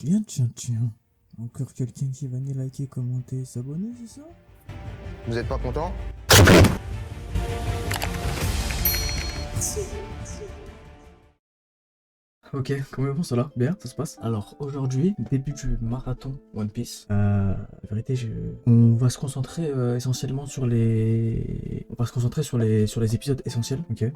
Tiens, tiens, tiens. Encore quelqu'un qui va ni liker, commenter, s'abonner, c'est ça? Vous êtes pas content? Ok, comment bon ça là? Bien, ça se passe? Alors aujourd'hui, début du marathon One Piece. La vérité, on va se concentrer essentiellement sur les... On va se concentrer sur les épisodes essentiels, ok?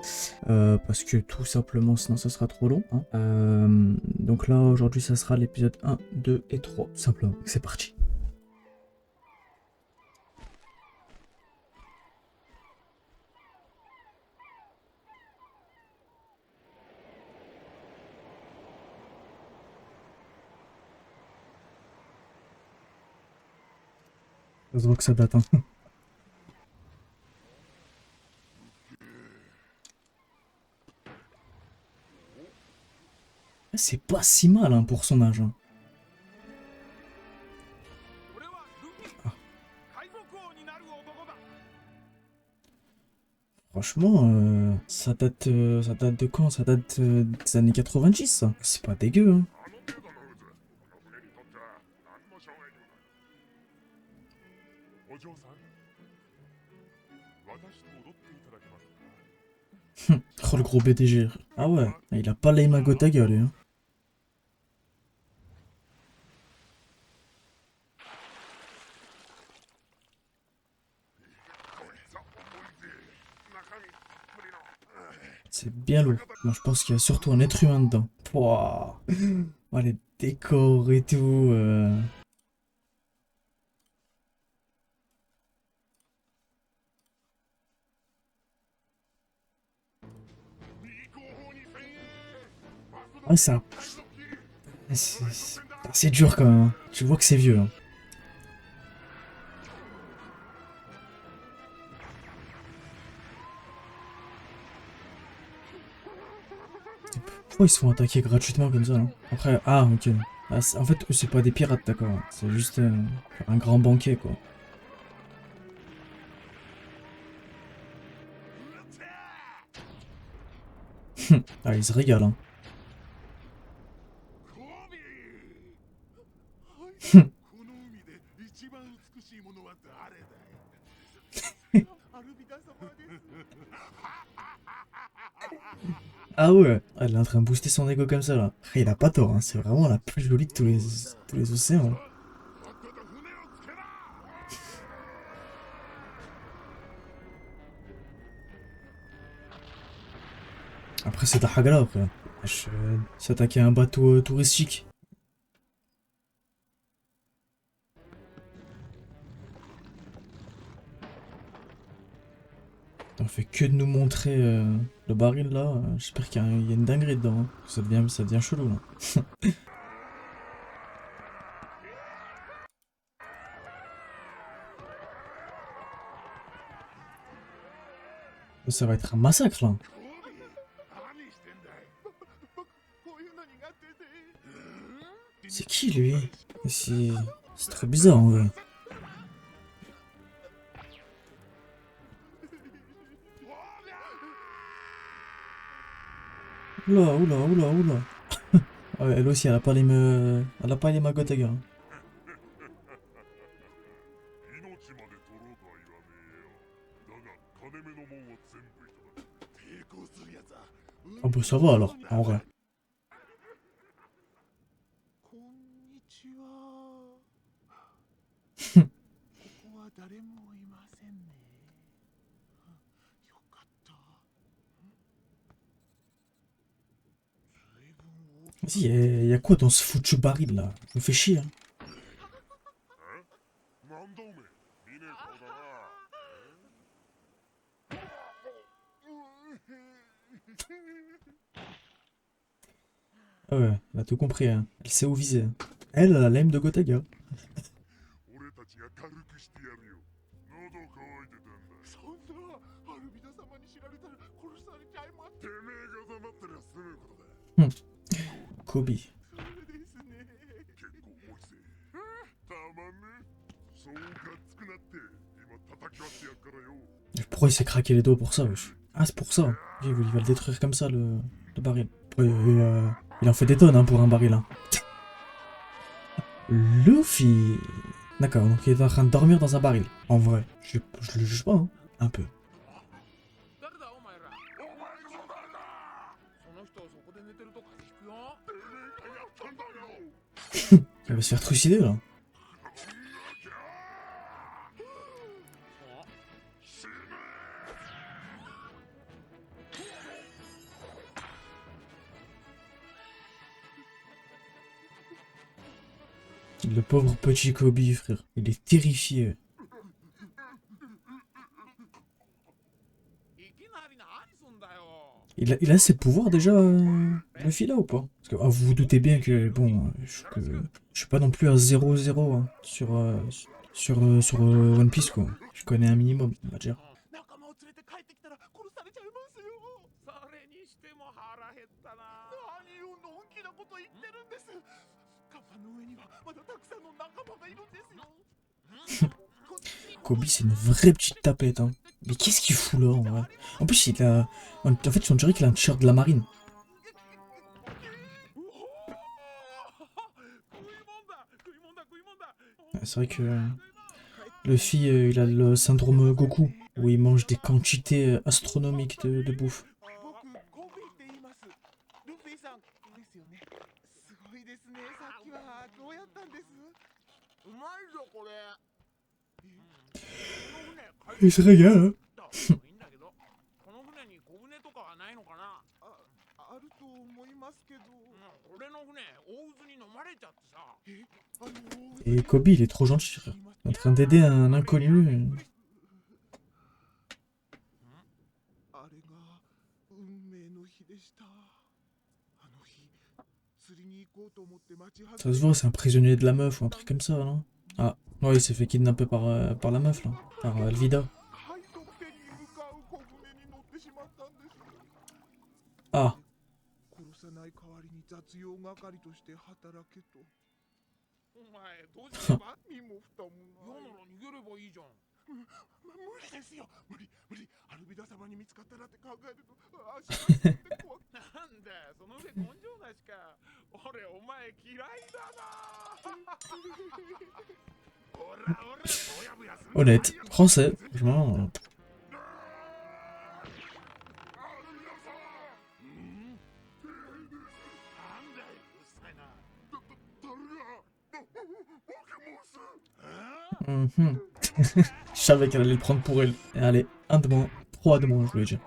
Parce que tout simplement, sinon ça sera trop long. Hein. Donc là, aujourd'hui, ça sera l'épisode 1, 2 et 3, tout simplement. C'est parti. Ça se voit que ça date, hein. C'est pas si mal hein, pour son âge. Hein. Ah. Franchement, ça date de quand? Ça date des années 90, ça. C'est pas dégueu, hein. Oh, le gros BDG. Ah ouais, il a pas l'aimago ta gueule, lui, hein. C'est bien lourd. Moi, je pense qu'il y a surtout un être humain dedans. Pouah. Oh, les décors et tout. Ah, c'est dur quand même. Hein. Tu vois que c'est vieux. Hein. Pourquoi ils se font attaquer gratuitement comme ça, non? Après, ah, ok. Ah, en fait, eux, c'est pas des pirates, d'accord. C'est juste un grand banquet, quoi. Ah, ils se régalent, hein. Ah ouais, elle est en train de booster son ego comme ça, là. Après, il a pas tort, hein. C'est vraiment la plus jolie de tous les océans. Hein. Après, c'est Tahagala, après. S'attaquer à un bateau touristique. On fait que de nous montrer le baril, là. J'espère qu'il y a une dinguerie dedans. Hein. Ça devient chelou, là. Ça va être un massacre, là. C'est qui, lui? C'est très bizarre, en vrai. Oula, oula, oula, oula. Ouais, elle aussi, elle a pas les magotagas. Hein. Ah bah ça va alors, en vrai. Vas-y, y a quoi dans ce foutu baril là? Ça me fait chier. Hein. Ah ouais, elle a tout compris. Hein. Elle sait où viser. Hein. Elle a l'aime de Gotaga. Hum, Kobe. Pourquoi il s'est craqué les dos pour ça, wesh? Ah, c'est pour ça. Ok, il va le détruire comme ça, le baril. Après, il en fait des tonnes hein, pour un baril. Hein. Luffy. D'accord, donc il est en train de dormir dans un baril. En vrai, je le juge pas, hein. Un peu. Elle va se faire trucider là. Le pauvre petit Kobe, frère. Il est terrifié. Il a ses pouvoirs déjà, Luffy là ou pas? Parce que vous vous doutez bien que, bon, je suis pas non plus à 0-0 hein, sur One Piece quoi. Je connais un minimum, on va dire. Kobe, c'est une vraie petite tapette, hein. Mais qu'est-ce qu'il fout là, en vrai? En plus, il a... En fait, on dirait qu'il a un t-shirt de la marine. C'est vrai que Luffy, il a le syndrome Goku, où il mange des quantités astronomiques de bouffe. Il se régale, hein. Et Kobe, il est trop gentil, frère. Il est en train d'aider un inconnu. Ça se voit, c'est un prisonnier de la meuf ou un truc comme ça, non? Ah, ouais, il s'est fait kidnapper par la meuf, là. Par Elvida. Ah. Honnête. Français. Franchement. Mhm. Je savais qu'elle allait le prendre pour elle. Et allez, un de moins. 3 de moins, je voulais dire.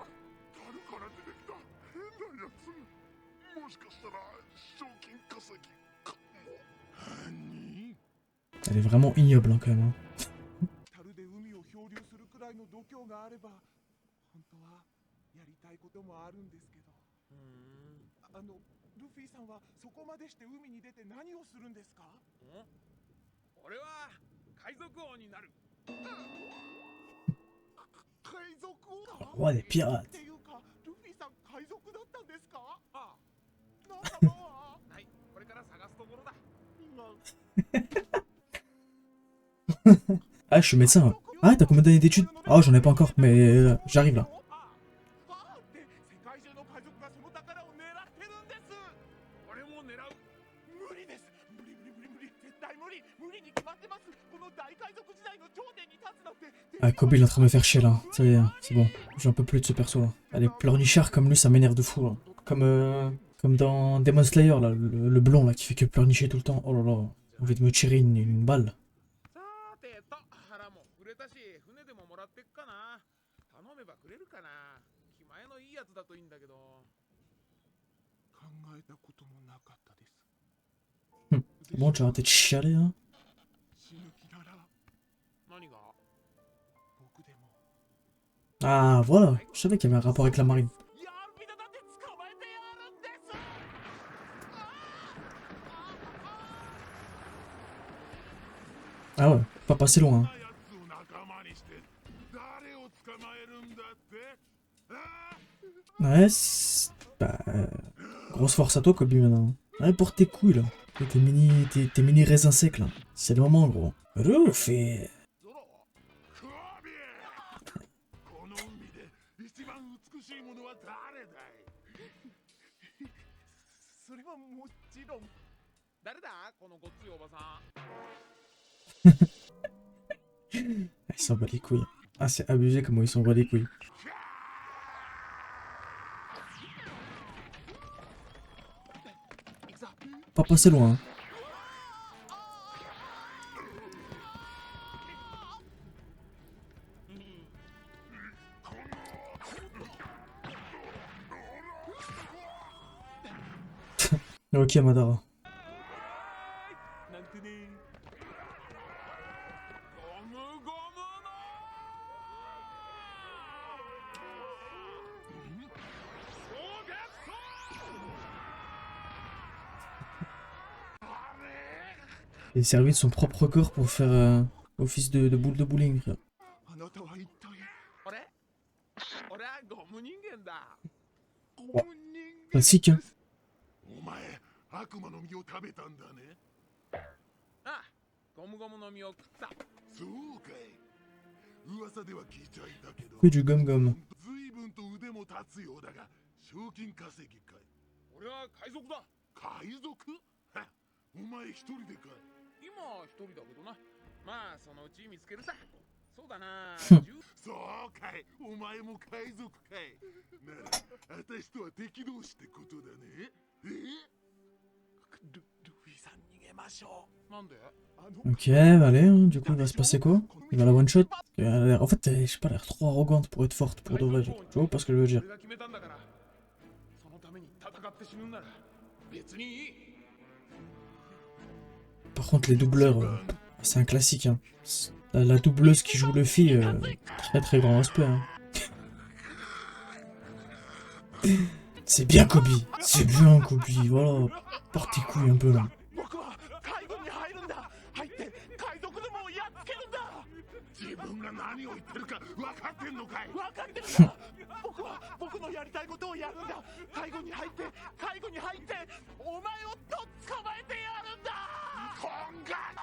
Elle est vraiment ignoble, hein, quand même. Hein. Le roi des pirates. Ah, je suis médecin. Ah, t'as combien d'années d'études? Ah, j'en ai pas encore, mais j'arrive là. Ah, Kobe il est en train de me faire chier là. Ça y est, c'est bon. J'en peux plus de ce perso là. Allez, pleurnichard comme lui, ça m'énerve de fou là. Comme dans Demon Slayer là, le blond là qui fait que pleurnicher tout le temps. Oh là là, j'ai envie de me tirer une balle. Bon, tu vas arrêter de chialer hein. Ah voilà, je savais qu'il y avait un rapport avec la marine. Ah ouais, pas passer loin. Hein. Ouais, bah, grosse force à toi, Kobe, maintenant. Ouais, pour tes couilles, là. Et tes mini raisins secs, là. C'est le moment, gros. Ruffy. Il s'en bat les couilles. Ah, c'est abusé comment il s'en bat les couilles. Pas passer loin. Hein. Ok, Madara. Il est servi de son propre corps pour faire office de boule de bowling. Frère. Wow. Classique, hein. Oui, du gum-gum. Ok, allez, hein, du coup il va se passer quoi? Il va la one shot? En fait, je sais pas, elle a l'air trop arrogante pour être forte pour de vrai. Tu vois pas ce que je veux dire? Par contre, les doubleurs, c'est un classique. Hein. La doubleuse qui joue Luffy, très très grand respect. Hein. C'est bien Kobe, c'est bien Kobe, voilà. Porte tes couilles un peu là.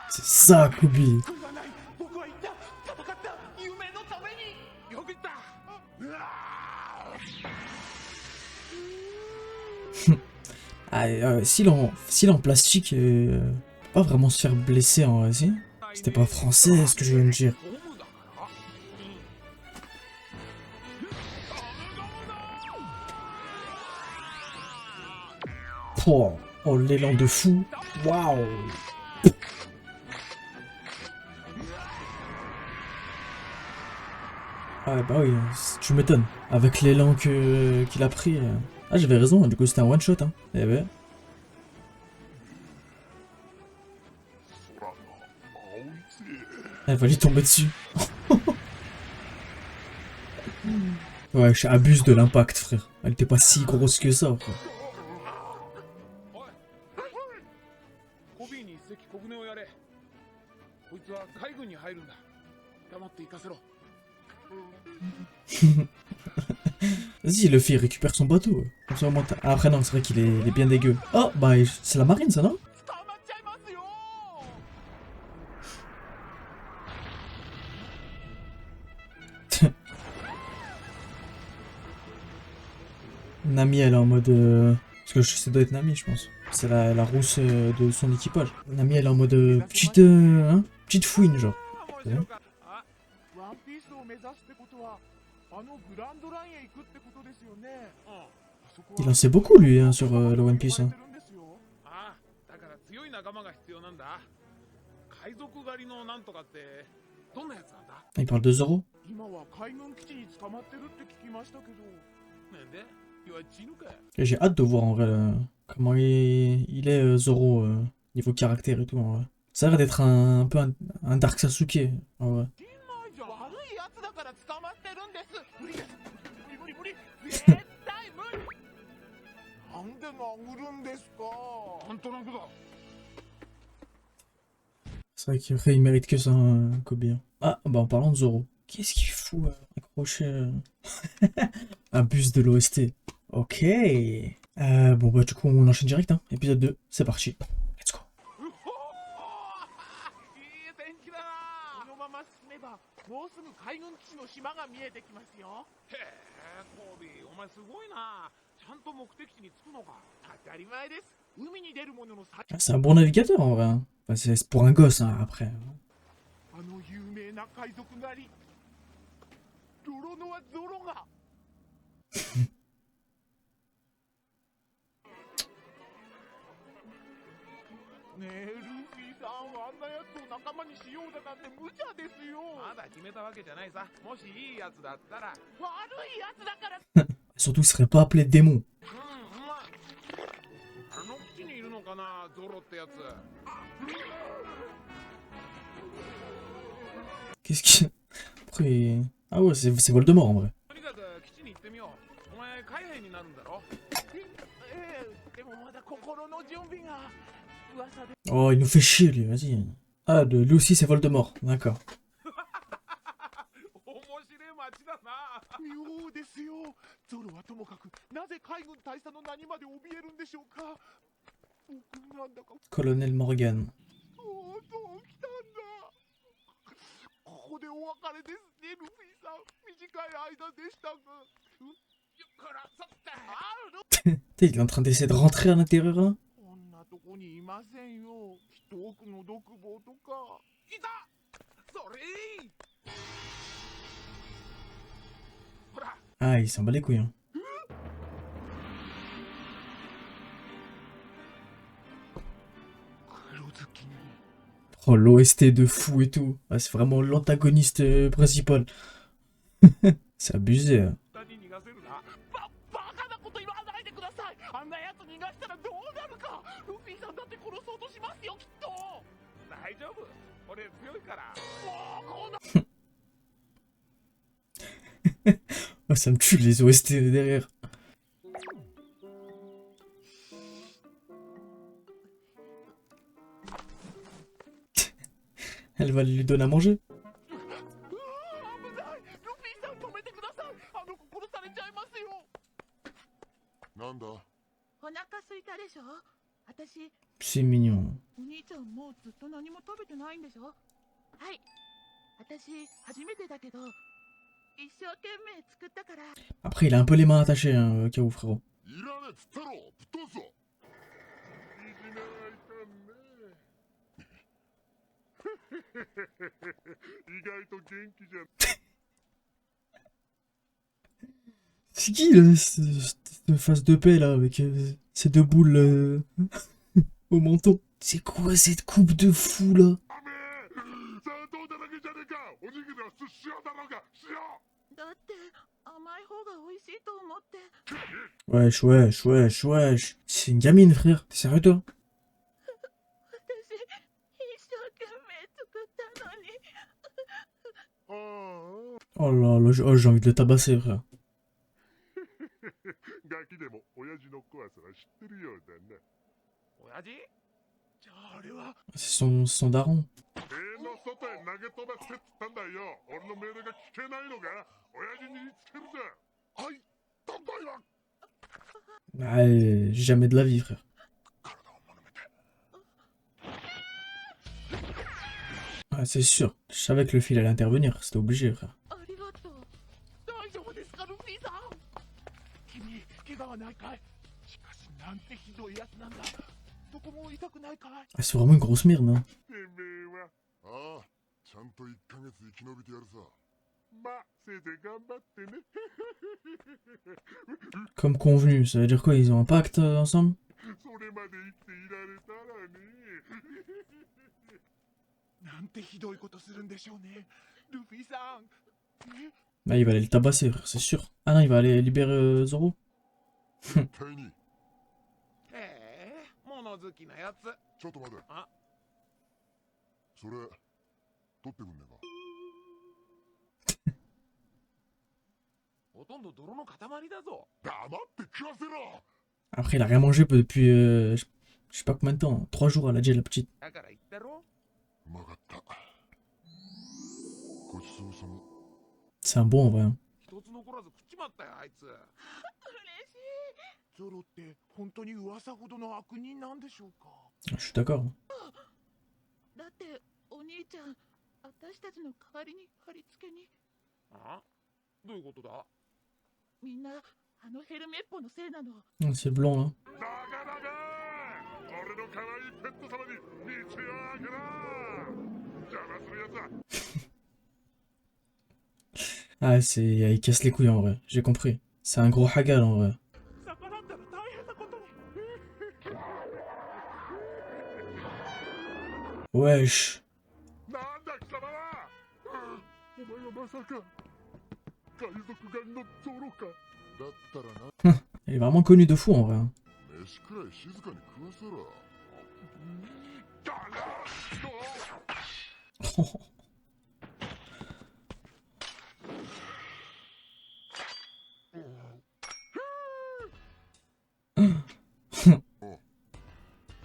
C'est ça Kobe. Ah, s'il est en plastique, pas vraiment se faire blesser en vrai, si. C'était pas français ce que je veux me dire. Oh, oh l'élan de fou. Waouh. Ah bah oui, tu m'étonnes. Avec l'élan qu'il a pris. Ah j'avais raison, du coup c'était un one shot. Hein. Eh ben. Elle va lui tomber dessus. Ouais, j'abuse de l'impact, frère. Elle était pas si grosse que ça, frère. Vas-y, Luffy, il récupère son bateau. Comme ça, au moins, après, non, c'est vrai qu'il est bien dégueu. Oh, bah, c'est la marine, ça, non? Nami, elle est en mode... Parce que ça doit être Nami, je pense. C'est la rousse de son équipage. Nami, elle est en mode petite... hein, petite fouine, genre. Ouais. Il en sait beaucoup, lui, hein, sur le One Piece. Hein. Il parle de Zoro. Et j'ai hâte de voir en vrai comment il est Zoro niveau caractère et tout en vrai. Ça a l'air d'être un peu un Dark Sasuke en vrai. C'est vrai qu'il mérite que ça, Kobe. Ah, bah en parlant de Zoro, qu'est-ce qu'il fout accroché un bus de l'OST. Ok. Bon bah du coup on enchaîne direct, hein. Épisode 2, c'est parti. Let's go. Ah, c'est un bon navigateur en vrai. Hein. Enfin, c'est pour un gosse hein, après. あの有名な海賊狩りロロノアゾロがねえルフィさんあんなやつを仲間にしようだなんて無茶ですよ。まだ決めたわけじゃないさ。もしいいやつだったら。悪いやつだから。Surtout, il serait pas appelé démon. あの基地にいるのかなゾロってやつ。 Qu'est-ce qu'il... Pourquoi il... Ah ouais, c'est Voldemort en vrai. とにかく基地に行ってみよう。お前海兵になるんだろ。でもまだ心の準備が。 Oh, il nous fait chier lui, vas-y. Ah, lui aussi c'est Voldemort, d'accord. 面白い街だな。妙ですよ。ゾロはともかくなぜ海軍大佐の名にまで怯えるんでしょうか。僕なんだか。 Colonel Morgan. とうとう来たんだ。ここでお別れですねルフィさん。短い間でしたが。ほらそった。Il est en train d'essayer de rentrer à l'intérieur là. こんなとこにいませんよ。きっと奥の独房とか。いた。それ。ほら。 Ah, il s'en bat les couilles. Hein. Oh, l'OST de fou et tout. Ah, c'est vraiment l'antagoniste principal. C'est abusé. Hein. バカなこと言わないでください。あんなやつ逃がしたらどうなるか。ルフィさんだって殺そうとしますよきっと。大丈夫。俺強いから。もうこんな。 Oh, ça me tue les OST derrière. Elle va lui donner à manger. 危ない。ルフィさん止めてください。あの子殺されちゃいますよ。なんだ。お腹空いたでしょ。私、 C'est mignon. お兄ちゃんもうずっと何も食べてないんでしょ。はい。私、初めてだけど、一生懸命作ったから。 Après, il a un peu les mains attachées, hein, Kao, frérot. いらねえっつったろ。ぶっ通すぞ。いじめはいかんね。意外と元気じゃん。 C'est qui là, cette face de paix là, avec ces deux boules au menton? C'est quoi cette coupe de fou là? 砂糖だらけじゃねえか。おにぎりは塩だろうが塩。だって甘い方が美味しいと思って。 Wesh, wesh, wesh, wesh. C'est une gamine, frère. T'es sérieux toi? 私、一生懸命作ったのに。 Oh là là, oh, j'ai envie de le tabasser, frère. ガキでも親父の怖さは知ってるようだな。親父？じゃああれは。 C'est son daron. 塀の外へ投げ飛ばせっつったんだよ。俺の命令が聞けないのか。親父に言いつけるぜ。はい、ただいま。 Ah, jamais de la vie, frère. Ah, c'est sûr. Je savais que le fil allait intervenir. C'était obligé, frère. ありがとう。大丈夫ですかルフィさん。君怪我はないかい。しかしなんてひどいやつなんだ。どこも痛くないかい。 Ah, c'est vraiment une grosse merde, hein. てめえは。ああ、ちゃんと1ヶ月生き延びてやるさ。まあ、せいぜい頑張ってね。 Comme convenu, ça veut dire quoi? Ils ont un pacte ensemble? それまで生きていられたらね。なんてひどいことするんでしょうね。ルフィさん。Ah, il va aller le tabasser, frère, c'est sûr. Ah non, il va aller libérer Zoro? 絶対に。へえ、物好きなやつ。ちょっと待て。あ、それ、取ってくんねえか。ほとんど泥の塊だぞ。黙って食わせろ。 Après, il a rien mangé depuis, je sais pas combien de temps. 3 jours, elle a dit, la petite. だから言ったろ。うまかった。ごちそうさま。 C'est un bon, en vrai. Hein. 一つ残らず食っちまったよあいつ。嬉しい。ゾロって本当に噂ほどの悪人なんでしょうか。 Je suis d'accord. だってお兄ちゃん、私たちの代わりに貼り付けに。あ？どういうことだ？みんなあのヘルメッポのせいなの。C'est le blanc, là. だからだ。俺の可愛いペット様に道をあげな邪魔するやつは Ah, c'est... il casse les couilles en vrai, j'ai compris. C'est un gros hagal en vrai. 逆らったら大変なことに Wesh. なんだ貴様はお前はまさか海賊狩りのゾロかだったらな Il est vraiment connu de fou en vrai. 飯くらい静かに食わせろだな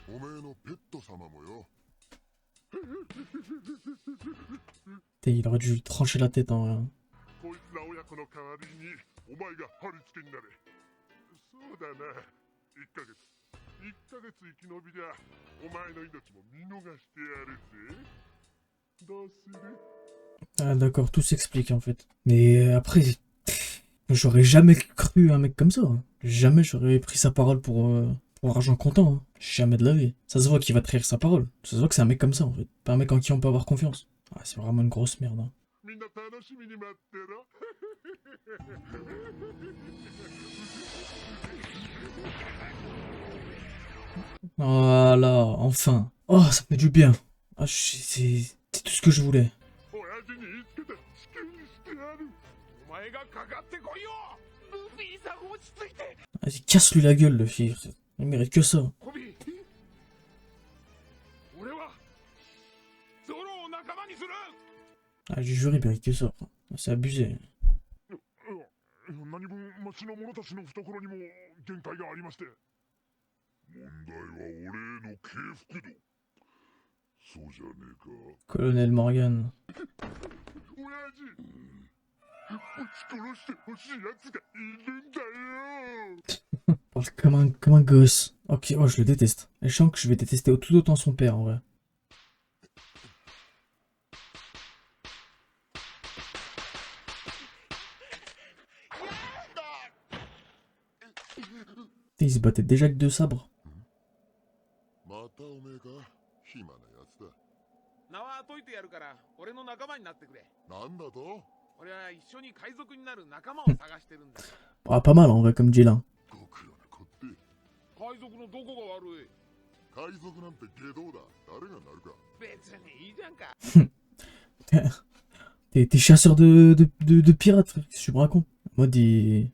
おめえのペット様もよ Il aurait dû lui trancher la tête en vrai. こいつら親子の代わりにお前が貼り付けになれそうだな1ヶ月生き延びりゃお前の命も見逃してやるぜどうする Ah d'accord, tout s'explique en fait. Mais après, j'aurais jamais cru un mec comme ça. Hein. Jamais j'aurais pris sa parole pour argent comptant. Hein. Jamais de la vie. Ça se voit qu'il va trahir sa parole. Ça se voit que c'est un mec comme ça en fait. Pas un mec en qui on peut avoir confiance. Ah, c'est vraiment une grosse merde. Hein. みんな楽しみに待ってろ Voilà, enfin. Oh, ça fait du bien. Ah, c'est tout ce que je voulais. 親父に言いつけて死刑にしてやるお前がかかってこいよルフィさん落ち着いて Vas-y, casse-lui la gueule, le fils. Il mérite que ça. コビ俺はゾロを仲間にする Ah, j'ai juré, il mérite que ça. C'est abusé. 何分町の者たちの懐にも限界がありまして問題は俺への敬服度そうじゃねえか Colonel Morgan. 親父撃ち殺してほしいやつがいるんだよ Parle comme un gosse. Ok, oh, je le déteste. Et je sens que je vais détester tout autant son père en vrai. Il se battait déjà avec 2 sabres. またおめえか暇なやつだ名は解いてやるから俺の仲間になってくれなんだと俺は一緒に海賊になる仲間を探してるんだ Ah, pas mal en vrai, comme Dylan. ご苦労なこって海賊のどこが悪い海賊なんて下道だ誰がなるか別にいいじゃんか T'es chasseur de pirates, frère. Qu'est-ce que tu me racontes? En mode, il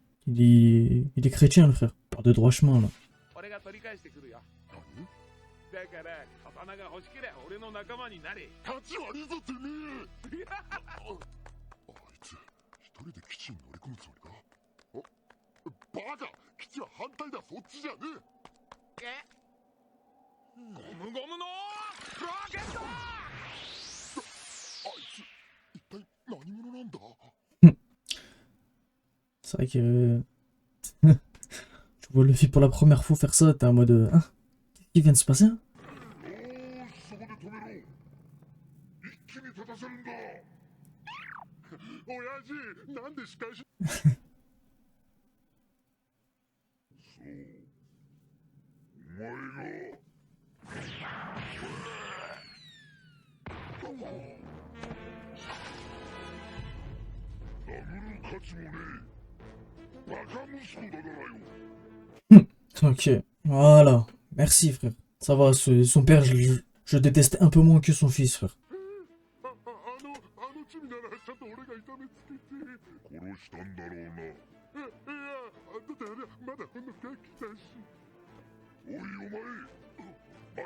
est chrétien, le frère. Il parle de droit chemin, là. 俺が取り返してくるよ何だから刀が欲しけりゃ俺の仲間になれ勝ちはいいぞてめえあいつ一人で基地に乗り込むつもりかおバカ基地は反対だそっちじゃねえゴムゴムのロケットあいつ一体何者なんだ C'est vrai que... Tu vois Luffy pour la première fois faire ça, t'es en mode... Hein? Qu'est-ce qui vient de se passer? Hein? よーしそこで止めろ一気に立たせるんだ親父なんで仕返しそうお前が殴る価値もねえバカ息子だからよ Ok, voilà. Merci, frère. Ça va, son père, je détestais un peu moins que son fils, frère. あの罪ならちゃんと俺が痛めつけて殺したんだろうないやだってあれまだほんのガキだしおいお前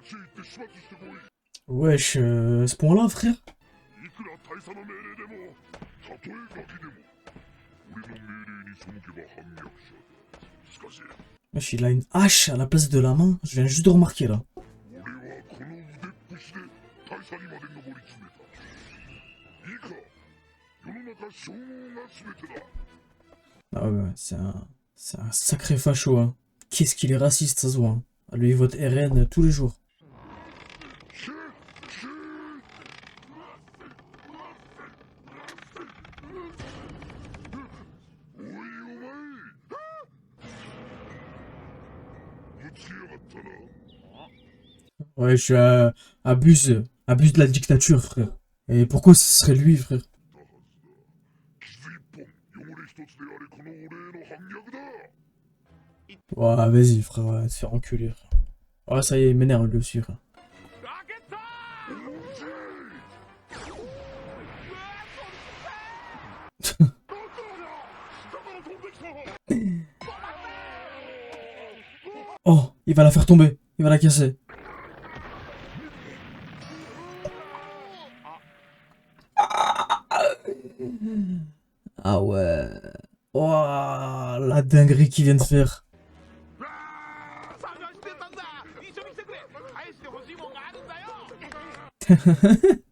町へ行って始末してこい Wesh, à ce point-là, frère? いくら大佐の命令でもたとえガキでも俺の命令に背けば反逆者だしかし Wesh, il a une hache à la place de la main. Je viens juste de remarquer, là. 俺はこの腕っぷしで大佐にまで上り詰めたいいか世の中称号が全てだ Ah ouais, c'est un sacré facho, hein. Qu'est-ce qu'il est raciste, ça se voit. Hein. Lui, il vote RN tous les jours. シュッシュッおいお前ぶちやがったな Ouais, abuse de la dictature, frère. Et pourquoi ce serait lui, frère? 傷一本汚れ一つであれこの俺への反逆だ。 Ouais, vas-y, frère, ouais, se faire enculer, frère. Ouais, ça y est, il m'énerve lui aussi, frère. ラケットー Oh, il va la faire tomber. Il va la casser. Ah ouais. Oh, la dinguerie qu'il vient de faire. 探してたんだ一緒に来てくれ返してほしいもんがあるんだよ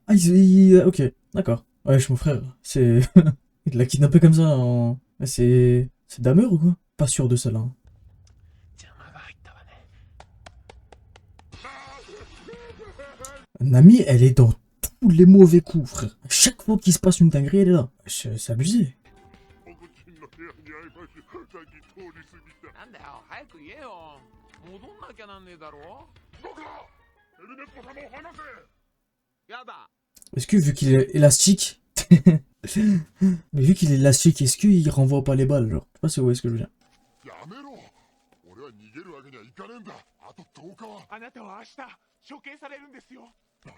Ah, ok, d'accord. Ouais, mon frère, c'est... il l'a kidnappé comme ça en... C'est Damer ou quoi? Pas sûr de celle-là. 邪魔が入ったわね Nami, elle est dans tous les mauvais coups, frère. À chaque fois qu'il se passe une dinguerie, elle est là. C'est abusé. お口の部屋に会いましょう。さっき通り過ぎた。なんだよ早く言えよ戻んなきゃなんねえだろどこだ。エルネスト様を話せ。やだ Est-ce que vu qu'il est élastique... Mais vu qu'il est élastique, est-ce qu'il renvoie pas les balles, genre? Je sais pas si vous voyez ce que je veux dire. やめろ。俺は逃げるわけにはいかねえんだ。あと10日は。あなたは明日処刑されるんですよ何。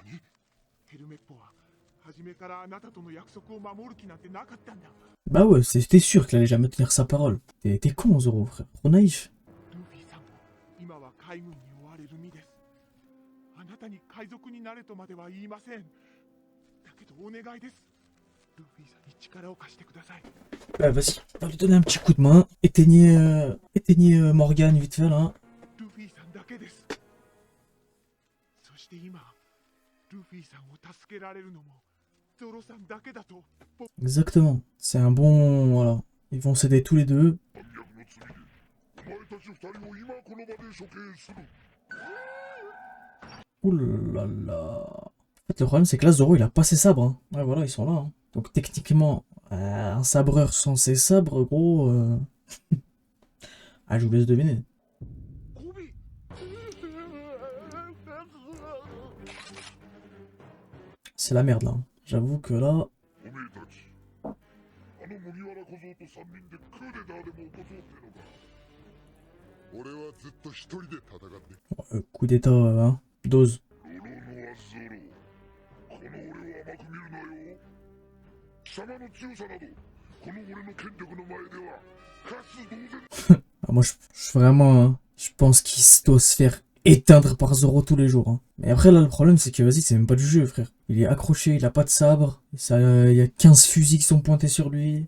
ヘルメットは初めからあなたとの約束を守る気なんてなかったんだ Bah ouais, c'était sûr qu'il allait jamais tenir sa parole. T'es con, Zoro, frère. Trop naïf. ルフィさんも今は海軍に追われる身ですあなたに海賊になれとまでは言いませんだけどお願いですルフィさんに力を貸してください Bah vas-y, on va lui donner un petit coup de main. Éteignez Morgane vite fait, là. ルフィさんだけですそして今ルフィさんを助けられるのもゾロさんだけだと Exactement. C'est un bon... Voilà. Ils vont s'aider tous les deux. 反逆の罪でお前たち二人を今この場で処刑する。 Ouh là là. En fait, le problème, c'est que là, Zoro, il a pas ses sabres. Hein. Ouais, voilà, ils sont là. Hein. Donc, techniquement, un sabreur sans ses sabres, gros... Ah, je vous laisse deviner. コビ C'est la merde, là. J'avoue que là... おめえたち、あの麦わら小僧と三人でクーデターでも起こそうってのか。俺はずっと一人で戦って。coup d'état, hein. Dose. ロロノアゾロ。この俺を甘く見るなよ。貴様の強さなど、この俺の権力の前では、カス同然。 Ah, moi, vraiment... Hein, je pense qu'il doit se faire éteindre par Zoro tous les jours. Hein. Mais après, là, le problème, c'est que, vas-y, c'est même pas du jeu, frère. Il est accroché, il a pas de sabre. Il y a 15 fusils qui sont pointés sur lui.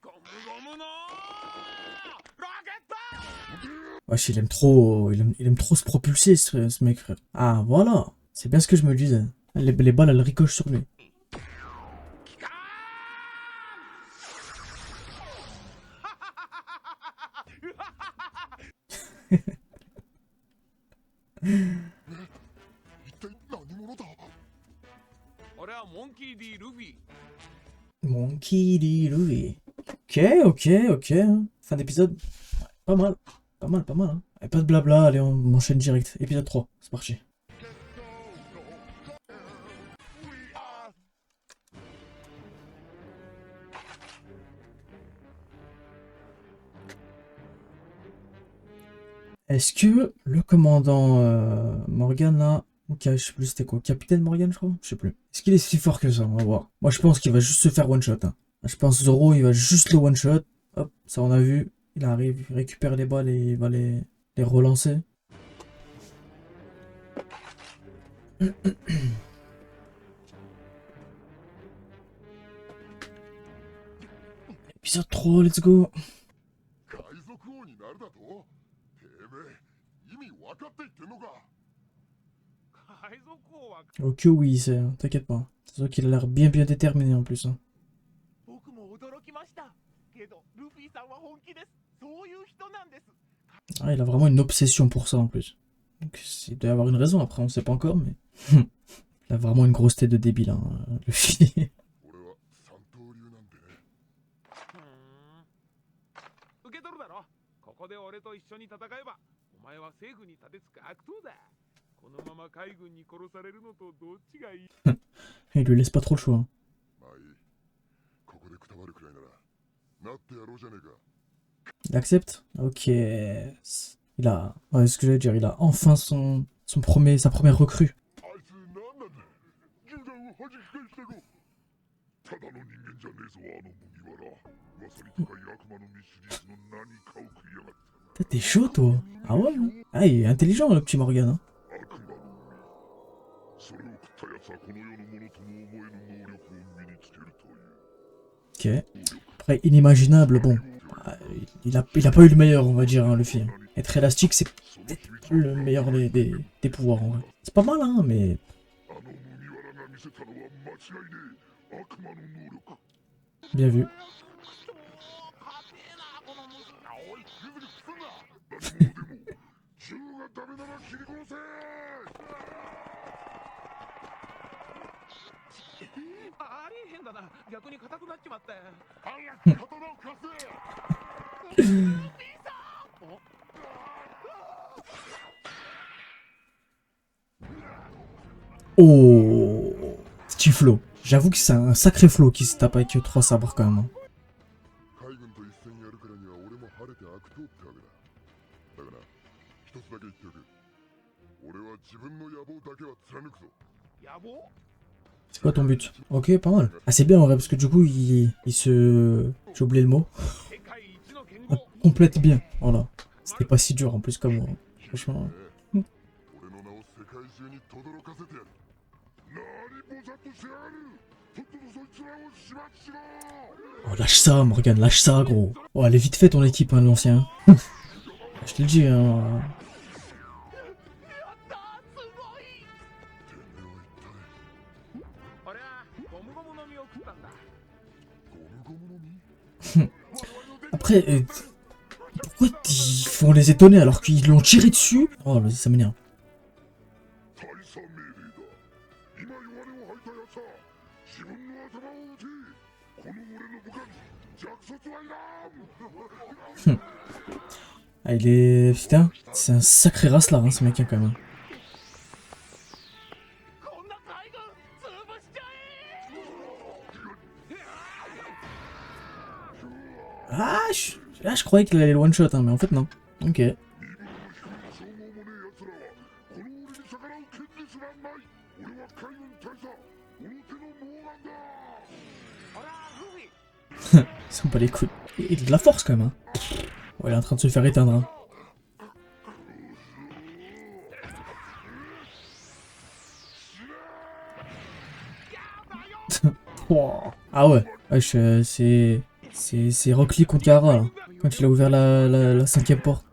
ゴムゴムのロケット Wesh, il aime trop... Il aime trop se propulser, ce mec, frère. Ah, voilà. C'est bien ce que je me disais. Les balles, elles ricochent sur lui. 機関 一体何者だ。俺はモンキー D ルフィ Monkey D. Louis. Ok. Fin d'épisode. Ouais, pas mal. Hein. Et pas de blabla, allez, on enchaîne direct. Épisode 3, c'est parti. Est-ce que le commandant Morgan là, ok, je sais plus c'était quoi, Capitaine Morgan je crois, je sais plus. Est-ce qu'il est si fort que ça? On va voir. Moi je pense qu'il va juste se faire one shot. Hein. Je pense Zoro il va juste le one shot. Hop, ça on a vu. Il arrive, il récupère les balles et il va les relancer. Épisode 3, let's go. 海賊王になるだと。てめえ、意味分かって言ってんのか。海賊王は Ok oui, c'est, t'inquiète pas. C'est vrai qu'il a l'air bien déterminé en plus. Hein. 僕も驚きましたけどルフィさんは本気ですそういう人なんです Ah, il a vraiment une obsession pour ça en plus. Donc il doit y avoir une raison, après on sait pas encore, mais... il a vraiment une grosse tête de débile, hein, le fils. 俺は三刀流なんでね。受け取るだろここで俺と一緒に戦えばお前は政府に立てつく悪党だこのまま海軍に殺されるのとどっちがいい？ Il lui laisse pas trop le choix. まあいい。ここでくたばるくらいならなってやろうじゃねえか。 Il accepte? Ok. Il a... Ouais, ce que j'allais dire, il a enfin sa première recrue. あいつ何なんだ。銃弾を弾き返したろ。ただの人間じゃねえぞあの麦わら。噂に高い悪魔の密シリーズの何かを食いやがった。 T'es chaud, toi? Ah ouais? Ah, il est intelligent, le petit Morgan. Hein. 悪魔の実。それを食った奴はこの世のものとも思えぬ能力を身につけるという。 Ok. Après, inimaginable, bon. Il a pas eu le meilleur, on va dire, hein, Luffy. Être élastique, c'est peut-être le meilleur des pouvoirs, en vrai. C'est pas mal, hein, mais... あの麦わらが見せたのは間違いねえ。悪魔の能力。 Bien vu. おい、グズグズすんな。何者でも銃がダメなら切り殺せ。ありえへんだな。逆に硬くなっちまったよ。早く刀を貸せ。 Oh, petit flow. J'avoue que c'est un sacré flow qui se tape avec 3 sabres quand même. Hein. 海軍と一戦やるからには俺も晴れて悪党ってわけだ。だから一つだけ言っておく。俺は自分の野望だけは貫くぞ。野望？ C'est quoi ton but? Ok, pas mal. Ah, c'est bien en vrai, parce que du coup, il se... J'ai oublié le mot. 世界一の剣 Ah, 豪。 complète bien, voilà. C'était pas si dur en plus comme... Franchement... 俺の名を世界中に轟かせてやる。何ぼざっとしてやがる。とっととそいつらを始末しろ。 Oh, lâche ça, Morgan, lâche ça, gros. Oh, elle est vite fait ton équipe, hein, l'ancien. Je te le dis, hein. 俺はゴムゴムの実を食ったんだ。ゴムゴムの実。 Après, pourquoi ils font les étonner alors qu'ils l'ont tiré dessus? Oh, vas-y, ça m'énerve. 大佐命令だ。今弱音を吐いた奴は自分の頭を撃て。この俺の部下に弱卒はいらん。 Ah, il est... Putain, c'est un sacré racelard, hein, ce mec, hein, quand même. こんな海軍潰しちゃえ。 Ah, je croyais qu'il allait le one-shot, hein, mais en fait, non. Ok. 消耗もねえ奴らはこの俺に逆らう権利すらない。俺は海軍大佐、この手のモーガンだ。ほら、ルフィ。 Ils sont pas les couilles. Il a de la force, quand même, hein. Ouais, il est en train de se faire éteindre, hein. Wow. Ah ouais, c'est Rock Lee contre Gaara, là. Quand il a ouvert la 5ème porte.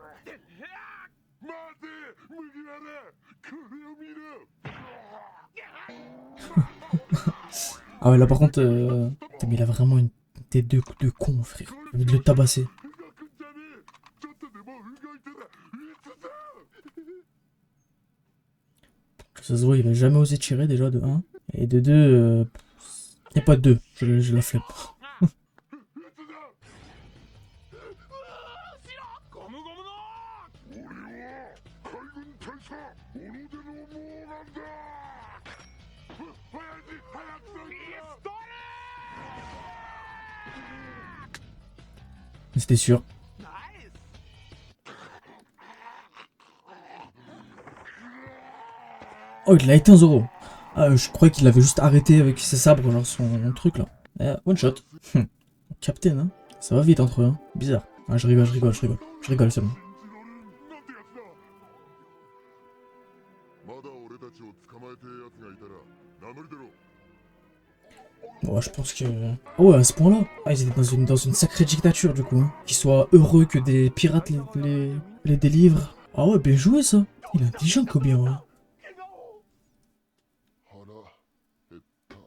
待て、麦わら。これを見ろ。 Ah ouais, là par contre, putain, mais il a vraiment une tête de con, frère. J'ai envie de le tabasser. ふがくんじゃねえ。ちょっとでも動いたらいつだ。 Ça se voit, il va jamais oser tirer déjà de 1. Et de 2, y a pas de 2, je la flemme. ゴムゴムの。俺は海軍大佐、小野手のモーガンだ。早く早くピストル。 C'était sûr. ナイス。 Oh, il l'a éteint Zoro. Ah, je croyais qu'il avait juste arrêté avec ses sabres, genre son truc là. One shot. Captain, hein. Ça va vite entre eux, hein. Bizarre. Ah, je rigole, c'est bon. まだ俺たちを捕まえてえ奴がいたら名乗り出ろ。 Bon, je pense que... Oh, à ce point-là. Ah, ils étaient dans une sacrée dictature, du coup. Hein. Qu'ils soient heureux que des pirates les délivrent. Ah ouais, bien joué, ça. Il est intelligent, Kobe, hein. 腹減った。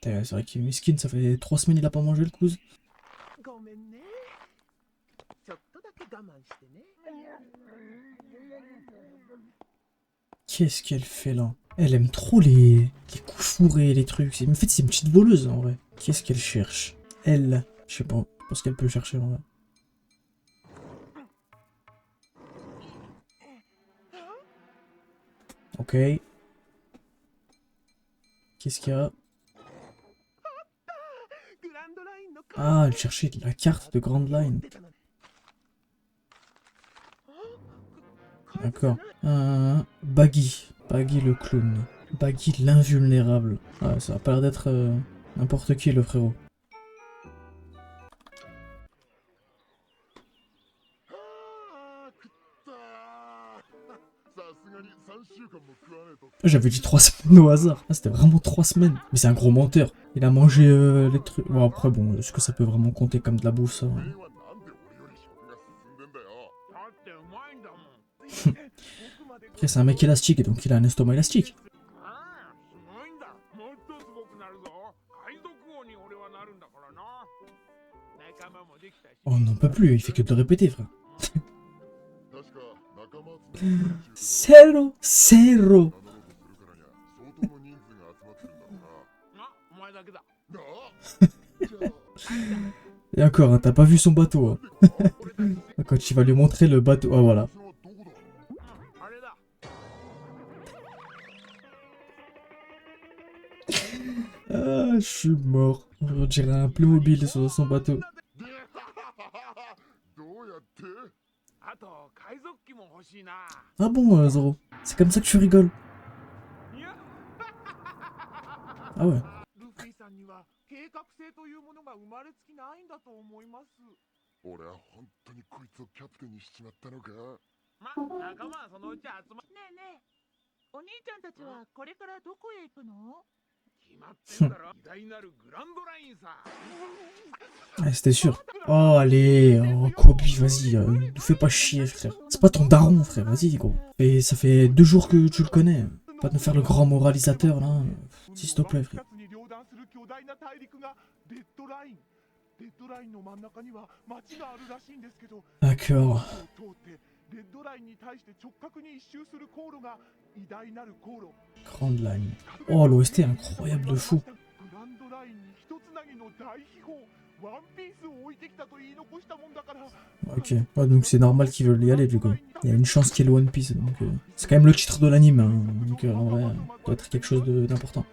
Putain, c'est vrai qu'il est miskin, ça fait 3 semaines il a pas mangé, le cousin. ごめんね。ちょっとだけ我慢してね。 Qu'est-ce qu'elle fait, là? Elle aime trop les coups fourrés, les trucs. En fait, c'est une petite voleuse, en vrai. Qu'est-ce qu'elle cherche? Elle... Je sais pas. Je pense qu'elle peut chercher, en vrai. Ok. Qu'est-ce qu'il y a? グランドラインの Ah, elle cherchait la carte de Grand Line. D'accord. Baggy. Baggy le clown. Baggy l'invulnérable. Ah, ça a pas l'air d'être n'importe qui le frérot. あー食ったーさすがに3週間も食わねえと J'avais dit 3 semaines au hasard. Ah, c'était vraiment 3 semaines. Mais c'est un gros menteur. Il a mangé les trucs. Bon, après, bon, est-ce que ça peut vraiment compter comme de la bouffe, ça? お前はなんで俺より食が進んでんだよだってうまいんだもん Après, c'est un mec élastique, donc il a un estomac élastique. ああすごいんだもっとすごくなるぞ海賊王に俺はなるんだからな仲間もできたし Oh, on n'en peut plus, il fait que de le répéter, frère. 確か仲間集めの Zéro, zéro. 名乗ろうとするからには相当の人数が集まってるんだろうなあお前だけだ なあじゃあ Et encore, hein, t'as pas vu son bateau. Hein. Quand tu vas lui montrer le bateau. Ah, voilà. それはどこだあれだ Ah, je suis mort. On dirait un Playmobil sur son bateau. どうやって あと海賊機も欲しいな Ah bon, Zoro. C'est comme ça que tu rigoles. いや Ah ouais. ルフィさんには計画性というものが生まれつきないんだと思います俺は本当にこいつをキャプテンにしちまったのかま仲間はそのうち集まねえねえお兄ちゃんたちはこれからどこへ行くの？決まってんだろ偉大なるグランドラインさ Ah, c'était sûr. Oh, allez. Oh, Kobe, vas-y. Ne fais pas chier, frère. C'est pas ton daron, frère. Vas-y, gros. Et ça fait 2 jours que tu le connais. Pas de nous faire le grand moralisateur, là. S'il te plaît, frère. に両断する巨大な大陸がレッドラインレッドラインの真ん中には町があるらしいんですけど D'accord. 通ってレッドラインに対して直角に一周する航路が偉大なる航路 Grande line. Oh, l'OST est incroyable de fou. グランドラインに一つなぎの大秘宝ワンピースを置いてきたと言い残したもんだから Ok. Ouais, donc c'est normal qu'ils veulent y aller, du coup. Il y a une chance qu'il y ait le One Piece. Donc, c'est quand même le titre de l'anime. Hein. Donc, en vrai, ça doit être quelque chose d'important.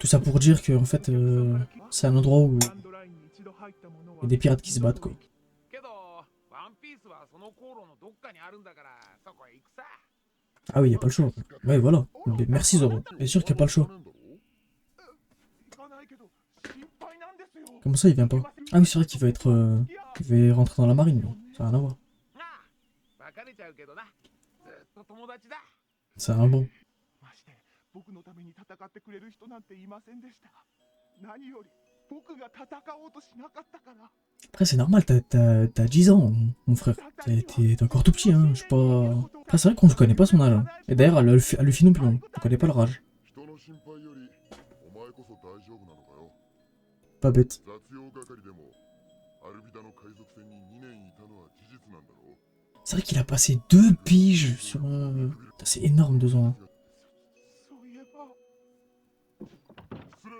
Tout ça pour dire que, en fait, c'est un endroit où il y a des pirates qui se battent, quoi. けどワンピースはその航路のどっかにあるんだからそこへ行くさ Ah oui, il n'y a pas le choix. Ouais, voilà. Mais merci, Zoro. Bien sûr qu'il n'y a pas le choix. 行かないけど心配なんですよ Comment ça, il vient pas? Ah oui, c'est vrai qu'il va être... il va rentrer dans la marine, lui. Ça n'a rien à voir. なあ別れちゃうけどなずっと友達だ C'est un bon. まして僕のために戦ってくれる人なんていませんでした何より僕が戦おうとしなかったから Après, c'est normal, t'as 10 ans, mon frère. T'es encore tout petit, hein. Je sais pas... Après, c'est vrai qu'on ne connaît pas son âge. Hein. Et d'ailleurs, à Luffy non plus, hein. On connaît pas leur âge. 人の心配よりお前こそ大丈夫なのかよ Pas bête. 雑用係でもアルビダの海賊船に2年いたのは事実なんだろう C'est vrai qu'il a passé 2 piges sur... Putain, c'est énorme, 2 ans. Hein. そういえば 失礼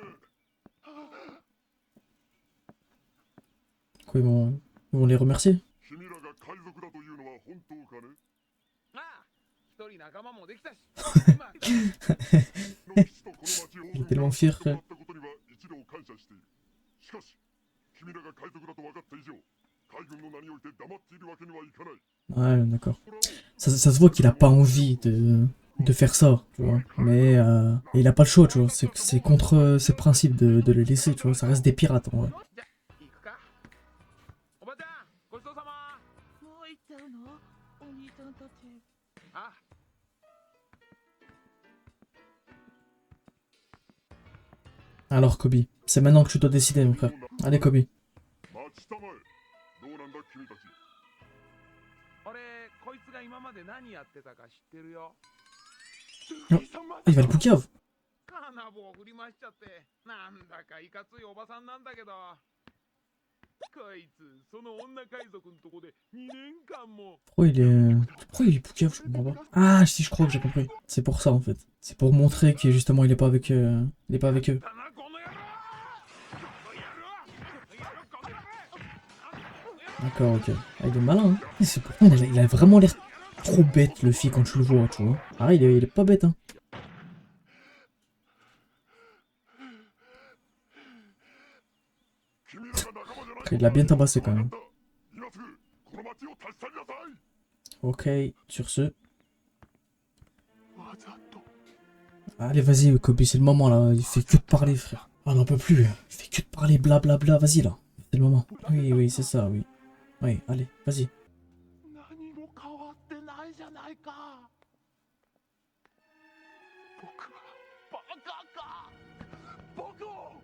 Quoi, ils vont les remercier? 君らが海賊だというのは本当かねなあ一人仲間もできたし の基地とこの町を Il est tellement fier, や frère. ったことには一度感謝しているしかし君らが海賊だと分かった以上海軍の名において黙っているわけにはいかない Ouais, d'accord. Ça se voit qu'il a pas envie de faire ça, tu vois. Mais il a pas le choix, tu vois. C'est contre ses principes de les laisser, tu vois. Ça reste des pirates, en vrai. じゃ行くかおばちゃんごちそうさまもう行っちゃうの？お兄ちゃんたち。あ Alors, Kobe, c'est maintenant que tu dois décider, mon frère. Allez, Kobe. 待ちたまえどうなんだ君たち俺こいつが今まで何やってたか知ってるよ Ah, il va le Poucave. カーナボを振り回しちゃってなんだかいかついおばさんなんだけどこいつその女海賊のとこで2年間も Pourquoi il est Poucave, je comprends pas. Ah, si, je crois que j'ai compris. C'est pour ça, en fait. C'est pour montrer que, justement, il est pas avec eux. だなこの野郎この野郎この野郎 D'accord, ok. Ah, il est malin, hein. C'est pourquoi il a vraiment l'air trop bête, Luffy, quand tu le vois, tu vois. Ah, il est pas bête, hein. Après, il l'a bien tabassé, quand même. Ok, sur ce. Allez, vas-y, Kobe, c'est le moment, là. Il fait que de parler, frère. Ah, on n'en peut plus. Il fait que de parler, blablabla. Vas-y, là. C'est le moment. Oui, oui, c'est ça, oui. Oui, allez, vas-y. 何も変わってないじゃないか。僕はバカか。僕を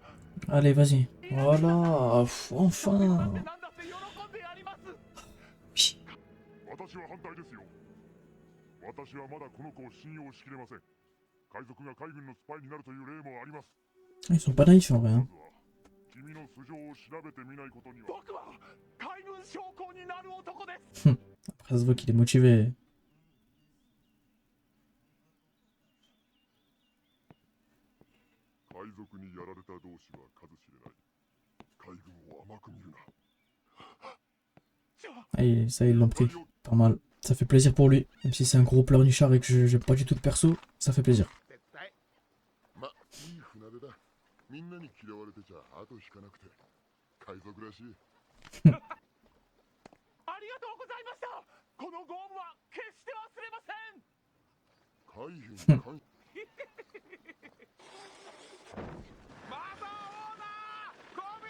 Allez, vas-y. Voilà. Pff, なん enfin. てなんだって喜んでやります。 Oui. 私は反対ですよ。私はまだこの子を信用しきれません。海賊が海軍のスパイになるという例もあります。 Ils sont pas naïfs, en vrai. Hein. 君の素性を調べてみないことには。僕は海軍将校になる男です。 Après, ça se voit qu'il est motivé. 海賊にやられた同士は数知れない。海軍を甘く見るな。 Allez, ça, ils l'ont pris. Pas mal. Ça fait plaisir pour lui. Même si c'est un gros pleurnichard et que j'ai pas du tout de perso, ça fait plaisir. 絶対。ま、いい船出だ。みんなに嫌われてちゃ後引かなくて。海賊らしい。ありがとうございました。このご恩は決して忘れません。海軍に関マザーオーナー、コビ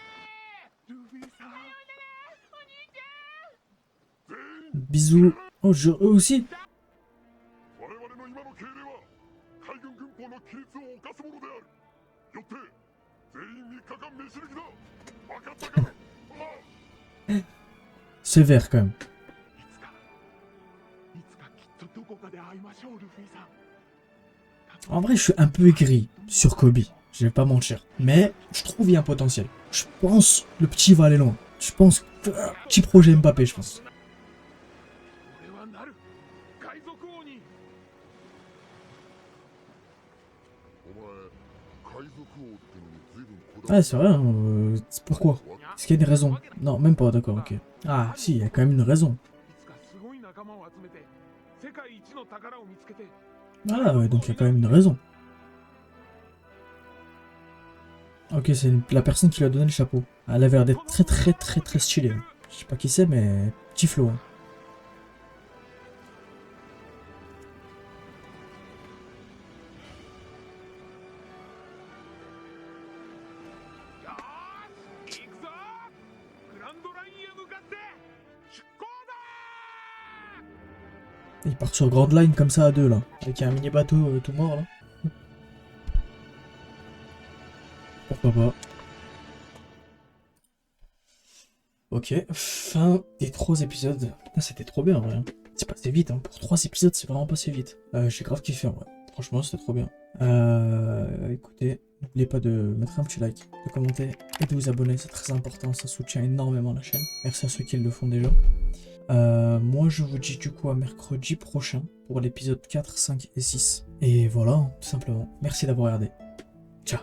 ー。ルフィさん。Bisous. Oh, eux aussi. 我々の今の敬礼は海軍軍法の規律を犯すものである。よって全員に果敢召し抜きだ。分かったか。Sévère, quand même. いつかきっとどこかで会いましょう、ルフィさん。 En vrai, je suis un peu aigri sur Kobe. Je vais pas mentir. Mais je trouve qu'il y a un potentiel. Je pense le petit va aller loin. Je pense que petit projet Mbappé, je pense. 俺はなる海賊王に。お前海賊王ってのに随分こだわ Ah, c'est vrai. Hein, pourquoi? Est-ce qu'il y a une raison? Non, même pas. D'accord, ok. Ah, si, il y a quand même une raison. いつかすごい仲間を集めて世界一の宝を見つけて。 Ah, ouais, donc il y a quand même une raison. Ok, c'est la personne qui lui a donné le chapeau. Elle avait l'air d'être très très très très stylée. Hein. Je sais pas qui c'est, mais petit flow. Hein. Ils partent sur Grand Line comme ça à deux là, avec un mini bateau tout mort là. Pourquoi pas. Ok, fin des 3 épisodes. Ah, c'était trop bien en vrai. C'est passé vite, hein. Pour 3 épisodes, c'est vraiment passé vite. J'ai grave kiffé en vrai. Franchement, c'était trop bien. Écoutez, n'oubliez pas de mettre un petit like, de commenter et de vous abonner, c'est très important, ça soutient énormément la chaîne. Merci à ceux qui le font déjà. Moi, je vous dis du coup à mercredi prochain pour l'épisode 4, 5 et 6. Et voilà, tout simplement. Merci d'avoir regardé. Ciao.